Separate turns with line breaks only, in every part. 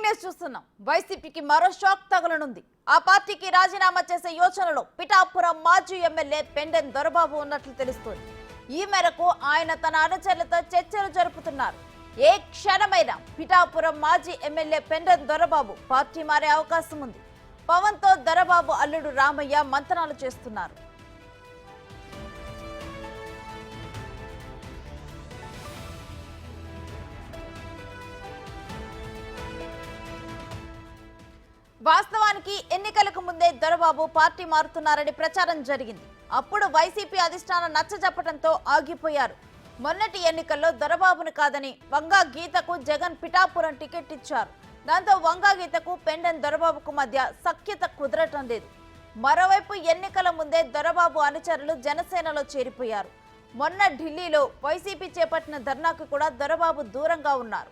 News చూస్తున్నాం. వైసీపీకి మరో షాక్ తగలనుంది. ఆ పార్టీకి రాజీనామా చేసే యోచనలో పిఠాపురం మాజీ ఎమ్మెల్యే పెండెం దొరబాబు ఉన్నట్లు తెలుస్తోంది. ఈ మేరకు ఆయన తన అనుచరులతో చర్చలు జరుపుతున్నారు. ఏ క్షణమైనా పిఠాపురం మాజీ ఎమ్మెల్యే పెండెం దొరబాబు పార్టీ మారే అవకాశం ఉంది. పవన్ తో దొరబాబు అల్లుడు రామయ్య మంతనాలు చేస్తున్నారు. వాస్తవానికి ఎన్నికలకు ముందే దొరబాబు పార్టీ మారుతున్నారని ప్రచారం జరిగింది. అప్పుడు వైసీపీ అధిష్టానం నచ్చజెప్పడంతో ఆగిపోయారు. మొన్నటి ఎన్నికల్లో దొరబాబును కాదని వంగా గీతకు జగన్ పిఠాపురం టికెట్ ఇచ్చారు. దాంతో వంగా గీతకు పెండెం దొరబాబుకు మధ్య సఖ్యత కుదరటం లేదు. మరోవైపు ఎన్నికల ముందే దొరబాబు అనుచరులు జనసేనలో చేరిపోయారు. మొన్న ఢిల్లీలో వైసీపీ చేపట్టిన ధర్నాకు కూడా దొరబాబు దూరంగా ఉన్నారు.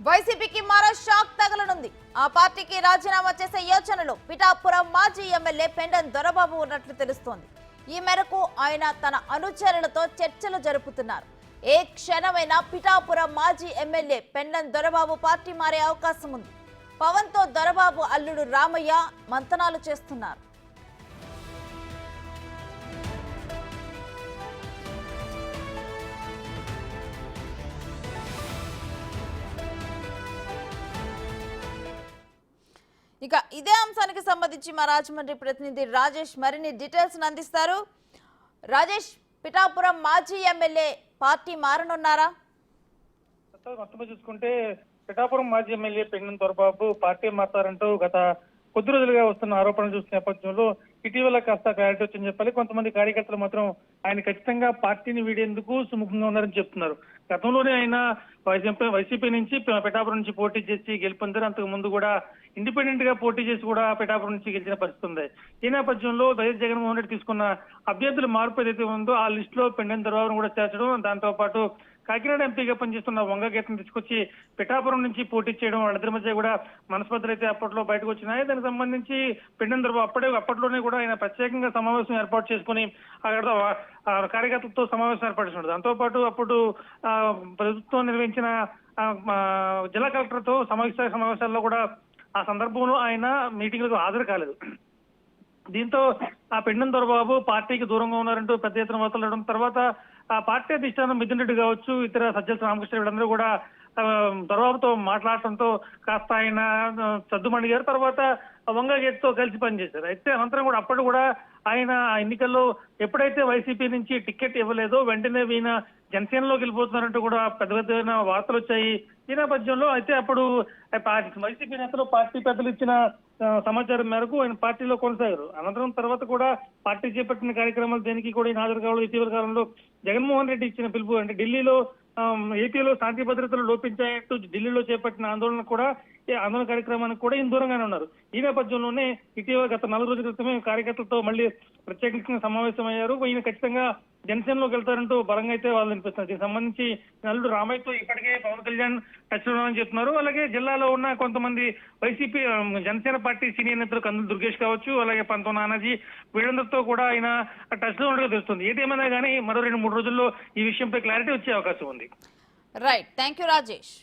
వైసీపీకి మరో షాక్ తగలనుంది. ఆ పార్టీకి రాజీనామా చేసే యోచనలో పిఠాపురం మాజీ ఎమ్మెల్యే పెండెం దొరబాబు ఉన్నట్లు తెలుస్తోంది. ఈ మేరకు ఆయన తన అనుచరులతో చర్చలు జరుపుతున్నారు. ఏ క్షణమైనా పిఠాపురం మాజీ ఎమ్మెల్యే పెండెం దొరబాబు పార్టీ మారే అవకాశం ఉంది. పవన్ తో దొరబాబు అల్లుడు రామయ్య మంతనాలు చేస్తున్నారు. ఇక ఇదే అంశానికి సంబంధించి మా రాజమండ్రి ప్రతినిధి రాజేష్ మరిన్ని డీటెయిల్స్ అందిస్తారు. రాజేష్, పిఠాపురం మాజీ ఎమ్మెల్యే పార్టీ మారనున్నారా?
మొత్తం చూసుకుంటే పిఠాపురం మాజీ ఎమ్మెల్యే పెండెం దొరబాబు పార్టీ మారుతారంటూ గత కొద్ది రోజులుగా వస్తున్న ఆరోపణలు చూసిన నేపథ్యంలో ఇటీవల కాస్త క్లారిటీ వచ్చిందని చెప్పాలి. కొంతమంది కార్యకర్తలు మాత్రం ఆయన ఖచ్చితంగా పార్టీని వీడేందుకు సుముఖంగా ఉన్నారని చెప్తున్నారు. గతంలోనే ఆయన వైసీపీ నుంచి పిఠాపురం నుంచి పోటీ చేసి గెలుపొందారు. అంతకు ముందు కూడా ఇండిపెండెంట్ గా పోటీ చేసి కూడా పిఠాపురం నుంచి గెలిచిన పరిస్థితి ఉంది. ఈ నేపథ్యంలో వైఎస్ జగన్మోహన్ రెడ్డి తీసుకున్న అభ్యర్థుల మార్పు ఏదైతే ఉందో ఆ లిస్ట్ లో పెండెం దొరబాబును కూడా చేర్చడం, దాంతో పాటు కాకినాడ ఎంపీగా పనిచేస్తున్న వంగ గీతను తీసుకొచ్చి పిఠాపురం నుంచి పోటీ చేయడం, వాళ్ళిద్దరి మధ్య కూడా మనస్పర్ధలు అయితే అప్పట్లో బయటకు వచ్చినాయి. దానికి సంబంధించి పెండెం దొరబాబు అప్పట్లోనే కూడా ఆయన ప్రత్యేకంగా సమావేశం ఏర్పాటు చేసుకుని అక్కడ కార్యకర్తలతో సమావేశం ఏర్పాటు చేసుకున్నారు. దాంతో పాటు అప్పుడు ప్రభుత్వం నిర్వహించిన జిల్లా కలెక్టర్తో సమావేశాల్లో కూడా ఆ సందర్భంలో ఆయన మీటింగ్లకు హాజరు కాలేదు. దీంతో ఆ పెండెం దొరబాబు పార్టీకి దూరంగా ఉన్నారంటూ పెద్ద ఎత్తున వార్తలు రావడం, తర్వాత ఆ పార్టీ అధిష్టానం మిథున్ రెడ్డి కావచ్చు, ఇతర సజ్జల రామకృష్ణ వీళ్ళందరూ కూడా దొరబాబుతో మాట్లాడటంతో కాస్త ఆయన సద్దుమణి గారు తర్వాత వంగ గీతతో కలిసి పనిచేశారు. అయితే అనంతరం కూడా అప్పటి కూడా ఆయన ఎన్నికల్లో ఎప్పుడైతే వైసీపీ నుంచి టికెట్ ఇవ్వలేదో వెంటనే ఈయన జనసేనలోకి వెళ్ళిపోతున్నారంటూ కూడా పెద్ద పెద్ద వార్తలు వచ్చాయి. ఈ నేపథ్యంలో అయితే అప్పుడు వైసీపీ నేతలు పార్టీ పెద్దలు ఇచ్చిన సమాచారం మేరకు ఆయన పార్టీలో కొనసాగారు. అనంతరం తర్వాత కూడా పార్టీ చేపట్టిన కార్యక్రమాలు దేనికి కూడా ఈయన హాజరు కావడం, ఇటీవల కాలంలో జగన్మోహన్ రెడ్డి ఇచ్చిన పిలుపు అంటే ఢిల్లీలో ఏపీలో శాంతి భద్రతలు లోపించాయంటూ ఢిల్లీలో చేపట్టిన ఆందోళన కూడా ఆందోళన కార్యక్రమానికి కూడా ఈయన దూరంగానే ఉన్నారు. ఈ నేపథ్యంలోనే ఇటీవల గత 4 రోజుల క్రితమే కార్యకర్తలతో మళ్ళీ ప్రత్యేకంగా సమావేశమయ్యారు. ఈయన ఖచ్చితంగా జనసేనలోకి వెళ్తారంటూ బలంగా అయితే వాళ్ళు అనిపిస్తున్నారు. దీనికి సంబంధించి నల్లుడు రామయ్యతో ఇప్పటికే పవన్ కళ్యాణ్ టచ్ లో అని చెప్తున్నారు. అలాగే జిల్లాలో ఉన్న కొంతమంది వైసీపీ జనసేన పార్టీ సీనియర్ నేతలు కందులు దుర్గేష్ కావచ్చు, అలాగే పంతో నానాజీ వీళ్ళందరితో కూడా ఆయన టచ్ లో ఉన్నట్టుగా తెలుస్తుంది. ఏదేమైనా కానీ మరో 2-3 రోజుల్లో ఈ విషయంపై క్లారిటీ వచ్చే అవకాశం ఉంది.
Right, thank you Rajesh.